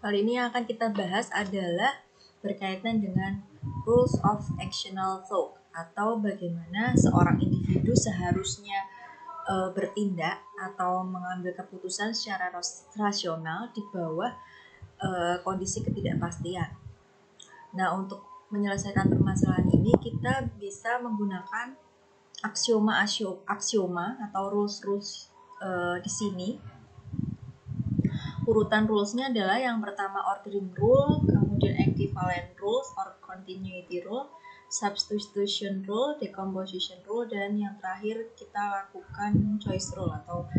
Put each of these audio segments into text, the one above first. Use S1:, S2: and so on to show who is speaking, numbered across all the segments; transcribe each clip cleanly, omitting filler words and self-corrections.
S1: Kali ini yang akan kita bahas adalah berkaitan dengan rules of actional thought atau bagaimana seorang individu seharusnya bertindak atau mengambil keputusan secara rasional di bawah kondisi ketidakpastian. Nah, untuk menyelesaikan permasalahan ini kita bisa menggunakan aksioma atau rules di sini. Urutan rulesnya adalah yang pertama ordering rule, kemudian equivalent rules or continuity rule, substitution rule, decomposition rule, dan yang terakhir kita lakukan choice rule atau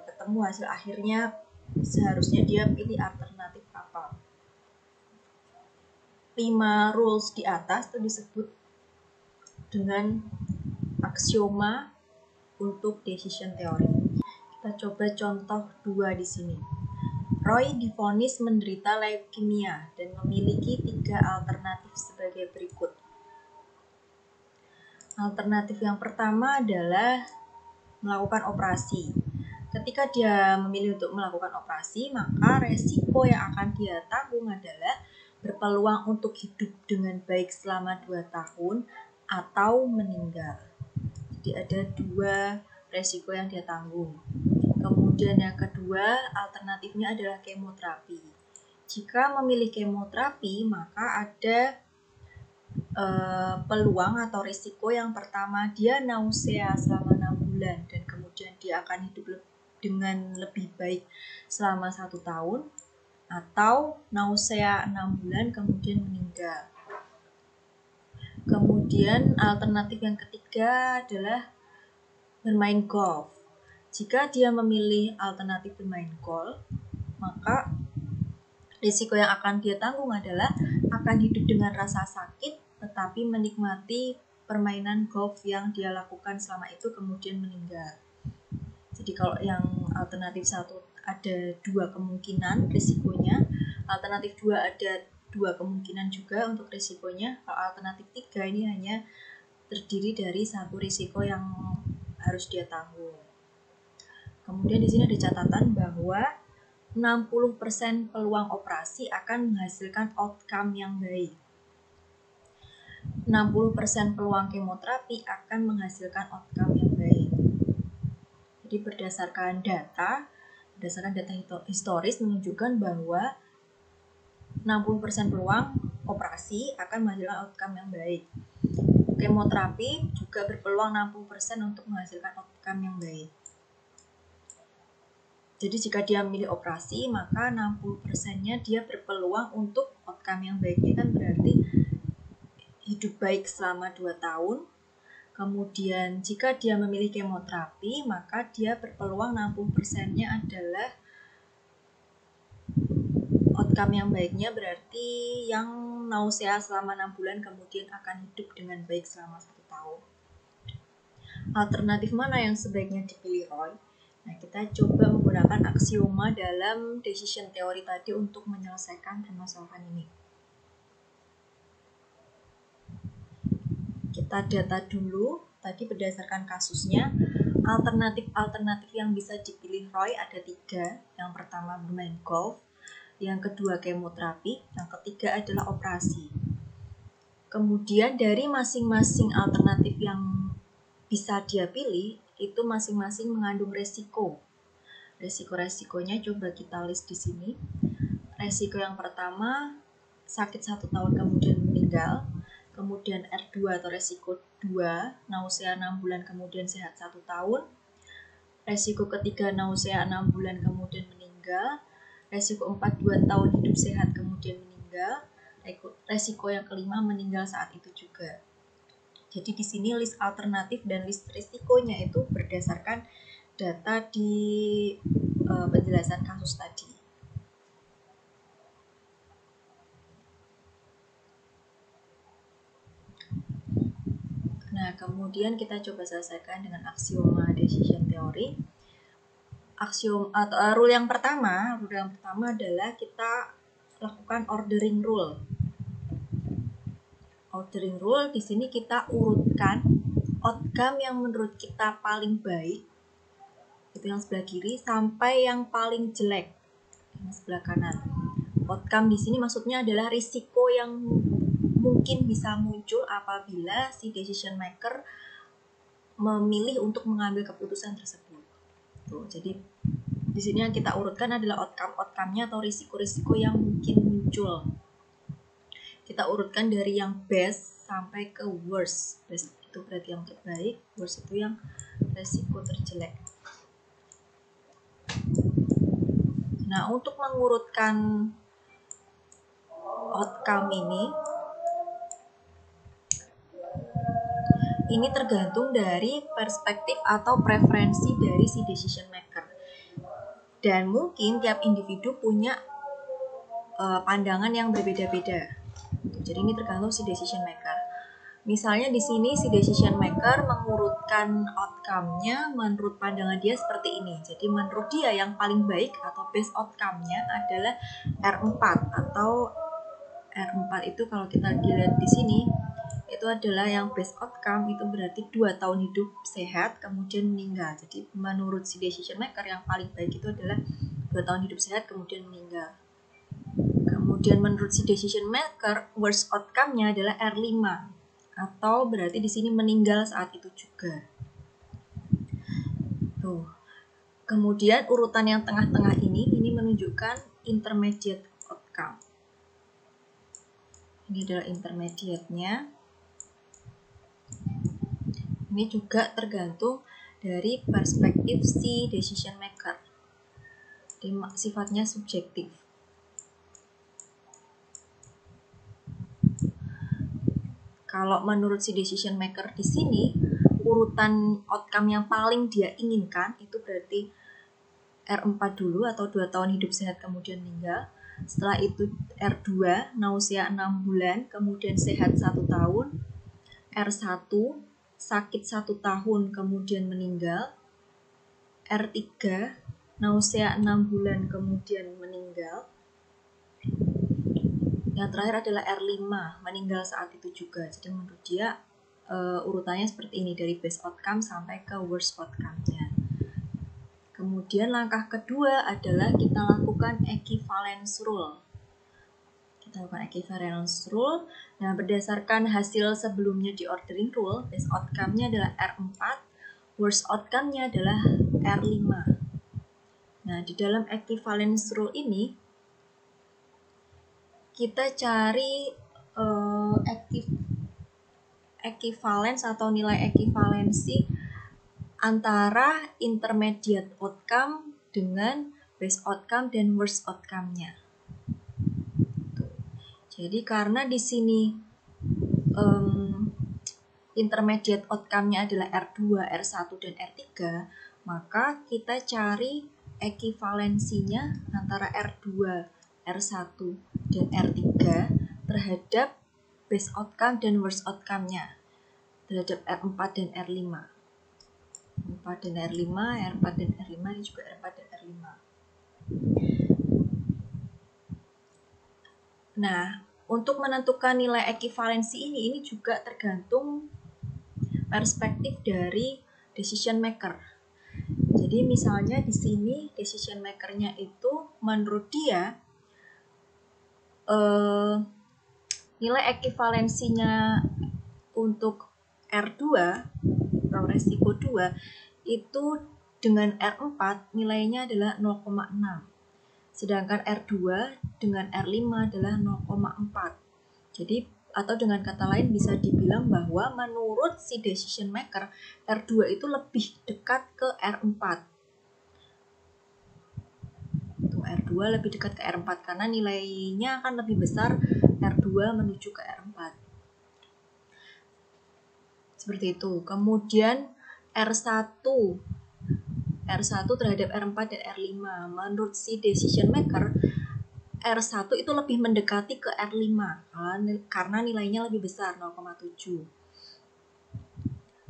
S1: ketemu hasil akhirnya seharusnya dia pilih alternatif apa. 5 rules di atas itu disebut dengan aksioma untuk decision theory. Kita coba contoh 2 di sini. Roy divonis menderita leukemia dan memiliki 3 alternatif sebagai berikut. Alternatif yang pertama adalah melakukan operasi. Ketika dia memilih untuk melakukan operasi, maka resiko yang akan dia tanggung adalah berpeluang untuk hidup dengan baik selama 2 tahun atau meninggal. Jadi ada 2 resiko yang dia tanggung. Kemudian yang kedua, alternatifnya adalah kemoterapi. Jika memilih kemoterapi, maka ada peluang atau risiko yang pertama, dia nausea selama 6 bulan dan kemudian dia akan hidup dengan lebih baik selama 1 tahun, atau nausea 6 bulan kemudian meninggal. Kemudian alternatif yang ketiga adalah bermain golf. Jika dia memilih alternatif bermain golf, maka risiko yang akan dia tanggung adalah akan hidup dengan rasa sakit tetapi menikmati permainan golf yang dia lakukan selama itu kemudian meninggal. Jadi kalau yang alternatif 1 ada 2 kemungkinan risikonya, alternatif 2 ada 2 kemungkinan juga untuk risikonya. Kalau alternatif 3 ini hanya terdiri dari 1 risiko yang harus dia tanggung. Kemudian di sini ada catatan bahwa 60% peluang operasi akan menghasilkan outcome yang baik. 60% peluang kemoterapi akan menghasilkan outcome yang baik. Jadi berdasarkan data historis menunjukkan bahwa 60% peluang operasi akan menghasilkan outcome yang baik. Kemoterapi juga berpeluang 60% untuk menghasilkan outcome yang baik. Jadi jika dia memilih operasi, maka 60%-nya dia berpeluang untuk outcome yang baiknya, kan berarti hidup baik selama 2 tahun. Kemudian jika dia memilih kemoterapi, maka dia berpeluang 60%-nya adalah outcome yang baiknya, berarti yang nausea selama 6 bulan kemudian akan hidup dengan baik selama 1 tahun. Alternatif mana yang sebaiknya dipilih Roy? Nah, kita coba menggunakan aksioma dalam decision theory tadi untuk menyelesaikan permasalahan ini. Kita data dulu, tadi berdasarkan kasusnya, alternatif yang bisa dipilih Roy ada 3. Yang pertama bermain golf, yang kedua kemoterapi, yang ketiga adalah operasi. Kemudian dari masing-masing alternatif yang bisa dia pilih, itu masing-masing mengandung resiko. Resiko-resikonya coba kita list di sini. Resiko yang pertama, sakit 1 tahun kemudian meninggal. Kemudian R2 atau resiko 2, nausea 6 bulan kemudian sehat 1 tahun. Resiko ketiga, nausea 6 bulan kemudian meninggal. Resiko 4, 2 tahun hidup sehat kemudian meninggal. Resiko yang kelima, meninggal saat itu juga. Jadi di sini list alternatif dan list risikonya itu berdasarkan data di penjelasan kasus tadi. Nah, kemudian kita coba selesaikan dengan aksioma decision theory. Rule yang pertama adalah kita lakukan ordering rule. Ordering rule di sini kita urutkan outcome yang menurut kita paling baik, itu yang sebelah kiri, sampai yang paling jelek, yang sebelah kanan. Outcome di sini maksudnya adalah risiko yang mungkin bisa muncul apabila si decision maker memilih untuk mengambil keputusan tersebut. Tuh, jadi di sini yang kita urutkan adalah outcome-nya atau risiko-risiko yang mungkin muncul. Kita urutkan dari yang best sampai ke worst. Best itu berarti yang terbaik, worst itu yang risiko terjelek. Nah, untuk mengurutkan outcome ini tergantung dari perspektif atau preferensi dari si decision maker. Dan mungkin tiap individu punya pandangan yang berbeda-beda. Jadi ini tergantung si decision maker. Misalnya di sini si decision maker mengurutkan outcome-nya menurut pandangan dia seperti ini. Jadi menurut dia yang paling baik atau best outcome-nya adalah R4 atau R4 itu kalau kita dilihat di sini itu adalah yang best outcome, itu berarti 2 tahun hidup sehat kemudian meninggal. Jadi menurut si decision maker yang paling baik itu adalah 2 tahun hidup sehat kemudian meninggal. Kemudian menurut si decision maker worst outcome-nya adalah R5 atau berarti di sini meninggal saat itu juga. Tuh. Kemudian urutan yang tengah-tengah ini menunjukkan intermediate outcome. Ini adalah intermediate-nya. Ini juga tergantung dari perspektif si decision maker. Jadi sifatnya subjektif. Kalau menurut si decision maker di sini, urutan outcome yang paling dia inginkan itu berarti R4 dulu atau 2 tahun hidup sehat kemudian meninggal. Setelah itu R2, nausea 6 bulan, kemudian sehat 1 tahun. R1, sakit 1 tahun kemudian meninggal. R3, nausea 6 bulan kemudian meninggal. Yang terakhir adalah R5, meninggal saat itu juga. Jadi menurut dia urutannya seperti ini dari best outcome sampai ke worst outcome-nya. Kemudian langkah kedua adalah kita lakukan equivalence rule. Kita lakukan equivalence rule. Nah, berdasarkan hasil sebelumnya di ordering rule, best outcome-nya adalah R4, worst outcome-nya adalah R5. Nah, di dalam equivalence rule ini kita cari equivalence atau nilai equivalensi antara intermediate outcome dengan best outcome dan worst outcome-nya. Jadi karena di sini intermediate outcome-nya adalah R2, R1, dan R3, maka kita cari equivalensinya antara R2, R1, dan R3 terhadap best outcome dan worst outcome-nya terhadap R4 dan R5. R4 dan R5, R4 dan R5, ini juga R4 dan R5. Nah, untuk menentukan nilai equivalensi ini juga tergantung perspektif dari decision maker. Jadi misalnya di sini decision maker-nya itu menurut dia nilai equivalensinya untuk R2 atau resiko 2 itu dengan R4 nilainya adalah 0,6. Sedangkan R2 dengan R5 adalah 0,4. Jadi atau dengan kata lain bisa dibilang bahwa menurut si decision maker R2 itu lebih dekat ke R4. R2 lebih dekat ke R4 karena nilainya akan lebih besar R2 menuju ke R4. Seperti itu. Kemudian R1 terhadap R4 dan R5. Menurut si decision maker R1 itu lebih mendekati ke R5 karena nilainya lebih besar 0,7.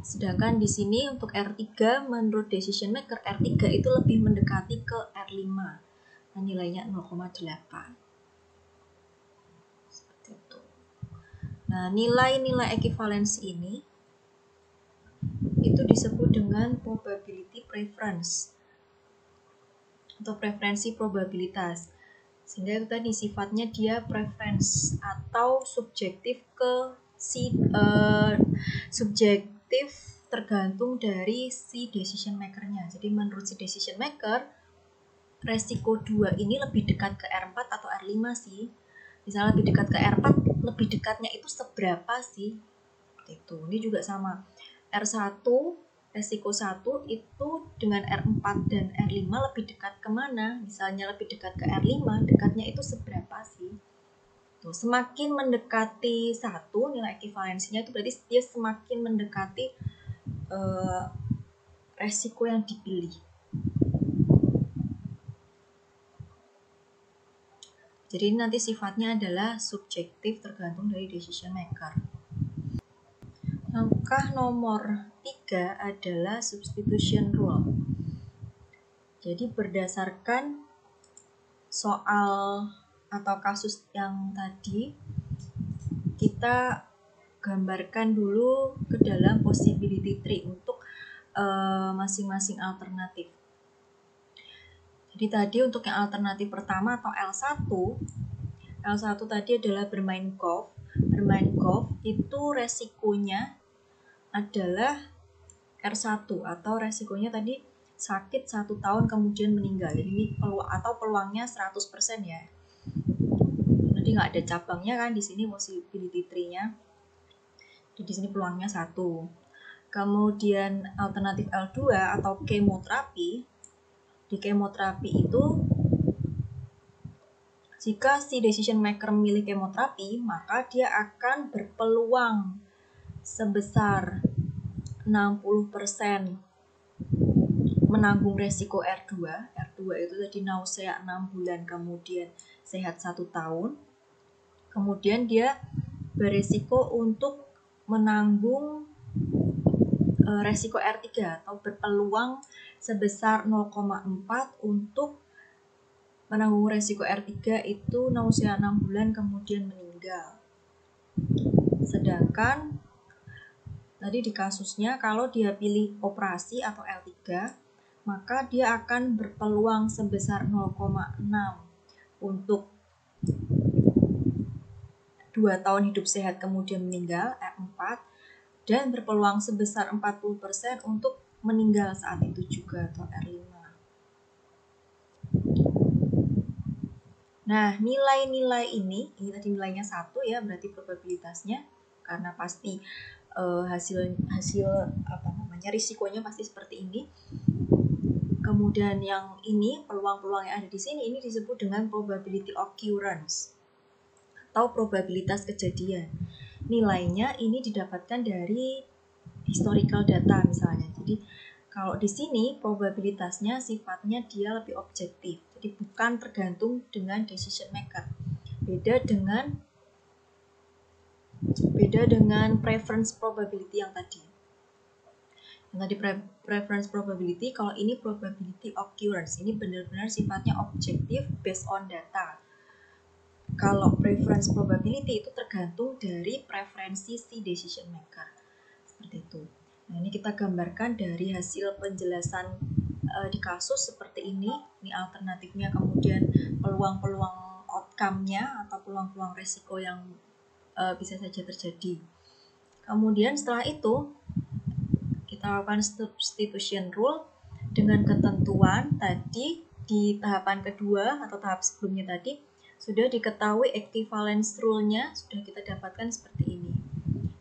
S1: Sedangkan di sini untuk R3 menurut decision maker R3 itu lebih mendekati ke R5. Nah, nilainya 0,8. Seperti itu. Nah, nilai-nilai equivalensi ini itu disebut dengan probability preference atau preferensi probabilitas. Sehingga itu tadi sifatnya dia preference atau subjektif subjektif tergantung dari si decision makernya. Jadi menurut si decision maker, resiko 2 ini lebih dekat ke R4 atau R5 sih. Misalnya lebih dekat ke R4, lebih dekatnya itu seberapa sih? Itu. Ini juga sama. R1, resiko 1 itu dengan R4 dan R5 lebih dekat kemana? Misalnya lebih dekat ke R5, dekatnya itu seberapa sih? Tuh, semakin mendekati 1, nilai ekivalensinya itu berarti dia semakin mendekati resiko yang dipilih. Jadi nanti sifatnya adalah subjektif tergantung dari decision maker. Langkah nomor 3 adalah substitution rule. Jadi berdasarkan soal atau kasus yang tadi, kita gambarkan dulu ke dalam possibility tree untuk masing-masing alternatif. Jadi tadi untuk yang alternatif pertama atau L1 tadi adalah bermain golf. Bermain golf itu resikonya adalah R1 atau resikonya tadi sakit 1 tahun kemudian meninggal. Jadi ini peluangnya 100% ya. Jadi nggak ada cabangnya kan di sini possibility tree-nya. Jadi di sini peluangnya 1. Kemudian alternatif L2 atau kemoterapi. Di kemoterapi itu jika si decision maker memilih kemoterapi, maka dia akan berpeluang sebesar 60% menanggung resiko R2. R2 itu tadi nausea 6 bulan kemudian sehat 1 tahun. Kemudian dia beresiko untuk menanggung resiko R3 atau berpeluang sebesar 0,4 untuk menanggung resiko R3 itu nausea 6 bulan kemudian meninggal. Sedangkan tadi di kasusnya kalau dia pilih operasi atau L3, maka dia akan berpeluang sebesar 0,6 untuk 2 tahun hidup sehat kemudian meninggal, R4, dan berpeluang sebesar 40% untuk meninggal saat itu juga, atau R5. Nah, nilai-nilai ini tadi nilainya 1 ya, berarti probabilitasnya, karena pasti hasil risikonya pasti seperti ini. Kemudian yang ini peluang-peluang yang ada di sini ini disebut dengan probability occurrence atau probabilitas kejadian. Nilainya ini didapatkan dari historical data misalnya. Jadi kalau di sini probabilitasnya sifatnya dia lebih objektif. Jadi bukan tergantung dengan decision maker. Beda dengan preference probability yang tadi. Yang tadi preference probability, kalau ini probability occurrence. Ini benar-benar sifatnya objektif based on data. Kalau preference probability itu tergantung dari preferensi si decision maker. Seperti itu. Nah, ini kita gambarkan dari hasil penjelasan di kasus seperti ini. Ini alternatifnya, kemudian peluang-peluang outcome-nya atau peluang-peluang risiko yang bisa saja terjadi. Kemudian setelah itu kita lakukan substitution rule dengan ketentuan tadi di tahapan kedua atau tahap sebelumnya tadi sudah diketahui equivalence rule-nya sudah kita dapatkan seperti ini.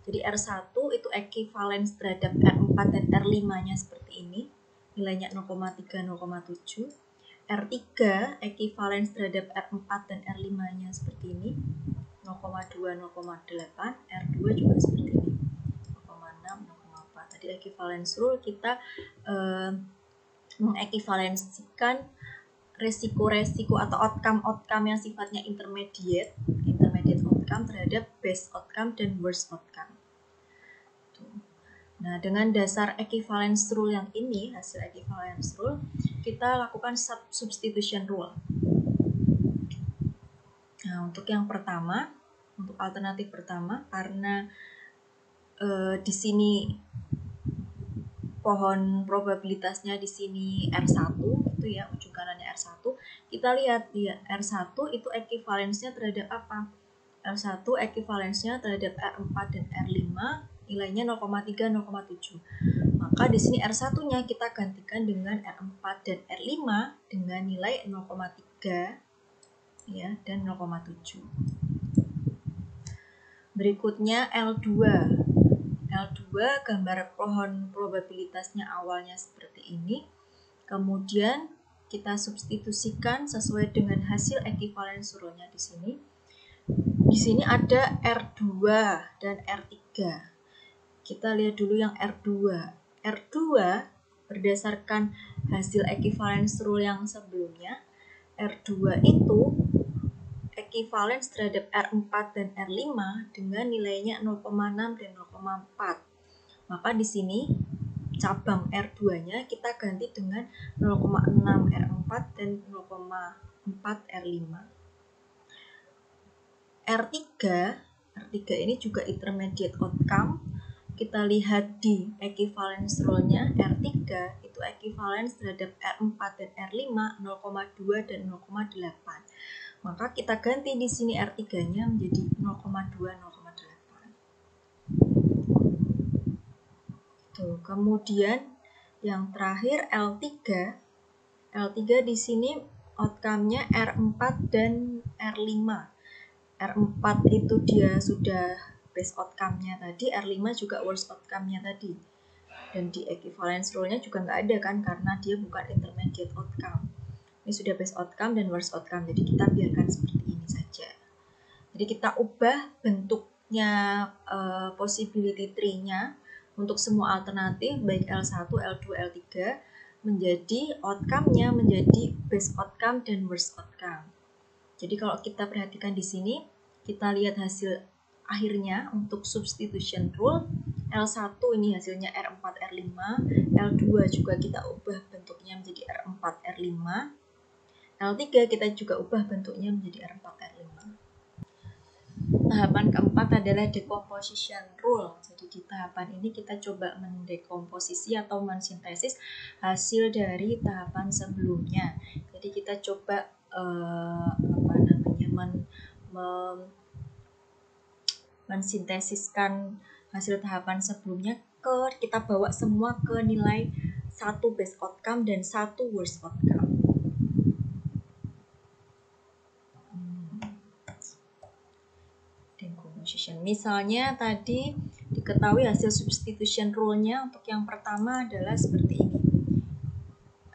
S1: Jadi R1 itu equivalence terhadap R4 dan R5-nya seperti ini. Nilainya 0,3, 0,7. R3 equivalence terhadap R4 dan R5-nya seperti ini. 0,2, 0,8. R2 juga seperti ini. 0,6, 0,4. Tadi equivalence rule kita mengequivalensikan resiko-resiko atau outcome yang sifatnya intermediate outcome terhadap best outcome dan worst outcome. Nah, dengan dasar equivalence rule yang ini, hasil equivalence rule, kita lakukan substitution rule. Nah, untuk yang pertama, untuk alternatif pertama, karena di sini pohon probabilitasnya di sini R1 gitu ya, ujung kanannya R1. Kita lihat ya, R1 itu ekivalensnya terhadap apa? R1 ekivalensnya terhadap R4 dan R5 nilainya 0,3 0,7. Maka di sini R1-nya kita gantikan dengan R4 dan R5 dengan nilai 0,3 ya dan 0,7. Berikutnya L2. L2 gambar pohon probabilitasnya awalnya seperti ini. Kemudian kita substitusikan sesuai dengan hasil equivalence rule-nya di sini. Di sini ada R2 dan R3. Kita lihat dulu yang R2. R2 berdasarkan hasil equivalence rule yang sebelumnya, R2 itu equivalence terhadap R4 dan R5 dengan nilainya 0,6 dan 0,4. Maka di sini cabang R2-nya kita ganti dengan 0,6 R4 dan 0,4 R5. R3 ini juga intermediate outcome. Kita lihat di equivalence rule-nya, R3 itu equivalence terhadap R4 dan R5 0,2 dan 0,8. Maka kita ganti di sini R3-nya menjadi 0,2 0,8. Tuh, kemudian yang terakhir L3. L3 di sini outcome-nya R4 dan R5. R4 itu dia sudah best outcome-nya tadi, R5 juga worst outcome-nya tadi. Dan di equivalence rule-nya juga nggak ada kan, karena dia bukan intermediate outcome. Ini sudah best outcome dan worst outcome, jadi kita biarkan seperti ini saja. Jadi kita ubah bentuknya possibility tree-nya untuk semua alternatif, baik L1, L2, L3, menjadi outcome-nya menjadi best outcome dan worst outcome. Jadi kalau kita perhatikan di sini, kita lihat hasil akhirnya untuk substitution rule. L1 ini hasilnya R4, R5. L2 juga kita ubah bentuknya menjadi R4, R5. L3 kita juga ubah bentuknya menjadi R4, R5. Tahapan keempat adalah decomposition rule. Jadi di tahapan ini kita coba mendekomposisi atau mensintesis hasil dari tahapan sebelumnya. Jadi kita coba mensintesiskan hasil tahapan sebelumnya kita bawa semua ke nilai 1 best outcome dan 1 worst outcome. Misalnya tadi diketahui hasil substitution rule-nya untuk yang pertama adalah seperti ini.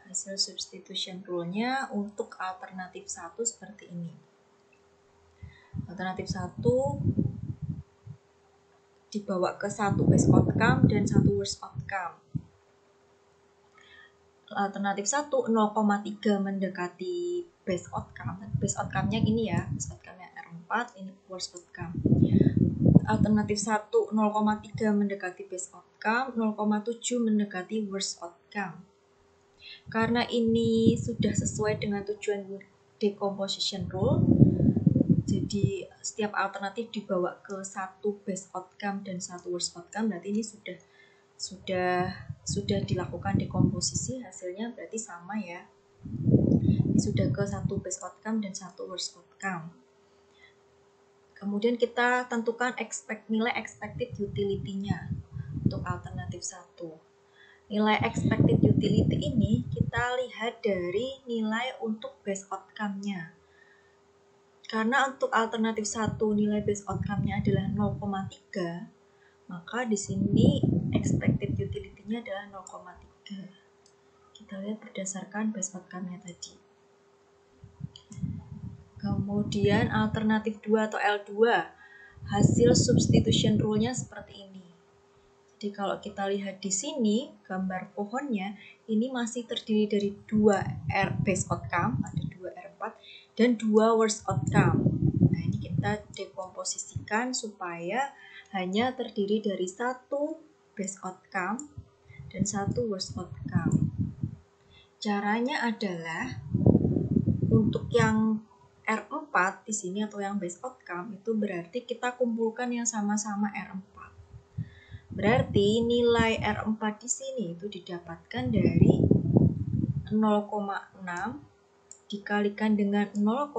S1: Hasil substitution rule-nya untuk alternatif 1 seperti ini. Alternatif 1 dibawa ke 1 best outcome dan 1 worst outcome. Alternatif 1 0,3 mendekati best outcome. Best outcome-nya ini ya, best outcome-nya R4, ini worst outcome. Alternatif 1 0,3 mendekati best outcome, 0,7 mendekati worst outcome. Karena ini sudah sesuai dengan tujuan decomposition rule, jadi setiap alternatif dibawa ke 1 best outcome dan 1 worst outcome, berarti ini sudah dilakukan dekomposisi, hasilnya berarti sama ya. Ini sudah ke 1 best outcome dan 1 worst outcome. Kemudian kita tentukan nilai expected utility-nya untuk alternatif 1. Nilai expected utility ini kita lihat dari nilai untuk best outcome-nya. Karena untuk alternatif 1 nilai best outcome-nya adalah 0,3, maka di sini expected utility-nya adalah 0,3. Kita lihat berdasarkan best outcome-nya tadi. Kemudian alternatif 2 atau L2, hasil substitution rule-nya seperti ini. Jadi kalau kita lihat di sini, gambar pohonnya ini masih terdiri dari 2 best outcome, ada 2 R4, dan 2 worst outcome. Nah ini kita dekomposisikan supaya hanya terdiri dari 1 best outcome dan 1 worst outcome. Caranya adalah untuk yang R4 di sini atau yang best outcome itu berarti kita kumpulkan yang sama-sama R4. Berarti nilai R4 di sini itu didapatkan dari 0,6 dikalikan dengan 0,6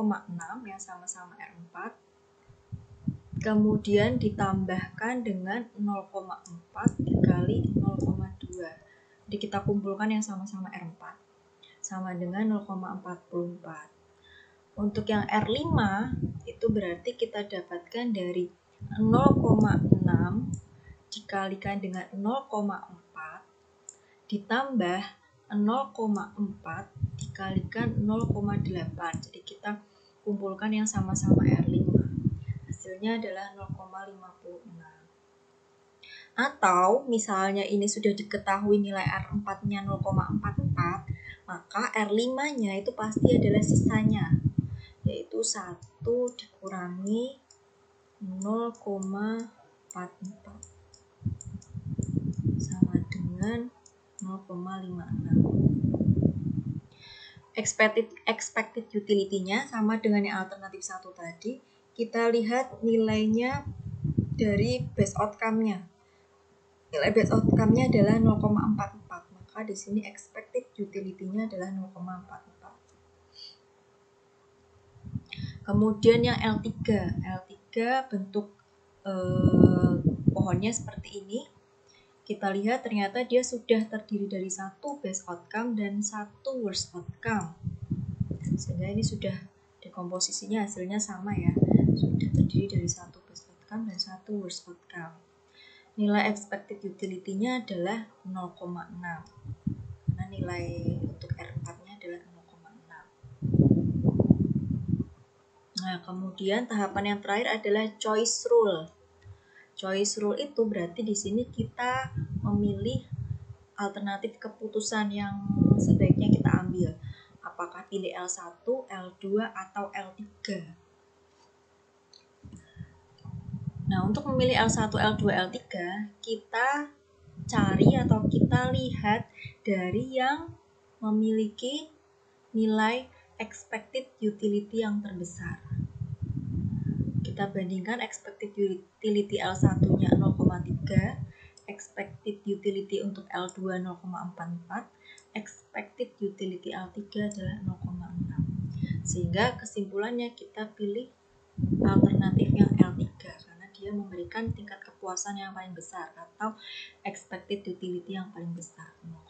S1: yang sama-sama R4, kemudian ditambahkan dengan 0,4 dikali 0,2. Jadi kita kumpulkan yang sama-sama R4 sama dengan 0,44. Untuk yang R5 itu berarti kita dapatkan dari 0,6 dikalikan dengan 0,4 ditambah 0,4 dikalikan 0,8. Jadi kita kumpulkan yang sama-sama R5. Hasilnya adalah 0,56. Atau misalnya ini sudah diketahui nilai R4-nya 0,44, maka R5-nya itu pasti adalah sisanya, yaitu 1 dikurangi 0,44 sama dengan 0,56. Expected utility-nya sama dengan yang alternatif 1 tadi. Kita lihat nilainya dari base outcome-nya. Nilai base outcome-nya adalah 0,44. Maka di sini expected utility-nya adalah 0,44. Kemudian yang L3 bentuk pohonnya seperti ini. Kita lihat ternyata dia sudah terdiri dari 1 base outcome dan 1 worst outcome. Sehingga ini sudah dekomposisinya hasilnya sama ya. Sudah terdiri dari 1 base outcome dan 1 worst outcome. Nilai expected utility-nya adalah 0,6. Karena nilai untuk R4-nya adalah 0,6. Nah, kemudian tahapan yang terakhir adalah choice rule. Choice rule itu berarti di sini kita memilih alternatif keputusan yang sebaiknya kita ambil. Apakah pilih L1, L2, atau L3. Nah, untuk memilih L1, L2, L3, kita cari atau kita lihat dari yang memiliki nilai expected utility yang terbesar. Kita bandingkan expected utility L1-nya 0,3, expected utility untuk L2 0,44, expected utility L3 adalah 0,6. Sehingga kesimpulannya kita pilih alternatif yang L3 karena dia memberikan tingkat kepuasan yang paling besar atau expected utility yang paling besar, 0,6.